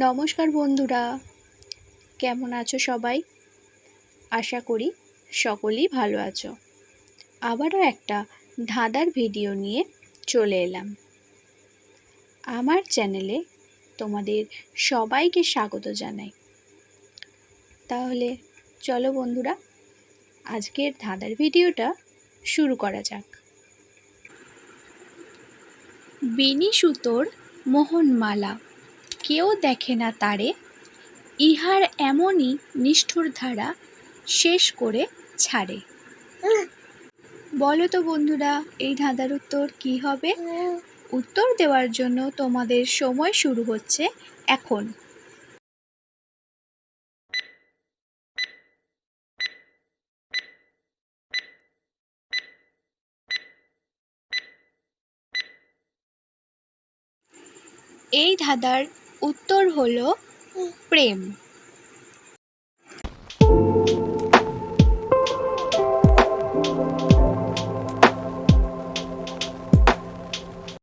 নমস্কার বন্ধুরা, কেমন আছো সবাই? আশা করি সকলেই ভালো আছো। আবারও একটা ধাঁধার ভিডিও নিয়ে চলে এলাম। আমার চ্যানেলে তোমাদের সবাইকে স্বাগত জানাই। তাহলে চলো বন্ধুরা, আজকের ধাঁধার ভিডিওটা শুরু করা যাক। বেনি সুতোর মোহনমালা, কেউ দেখে না তারে, ইহার এমনই নিষ্ঠুর ধারা, শেষ করে ছাড়ে। বলো তো বন্ধুরা, এই ধাঁধার উত্তর কি হবে? উত্তর দেওয়ার জন্য তোমাদের সময় শুরু হচ্ছে এখন। এই ধাঁধার উত্তর হলো প্রেম।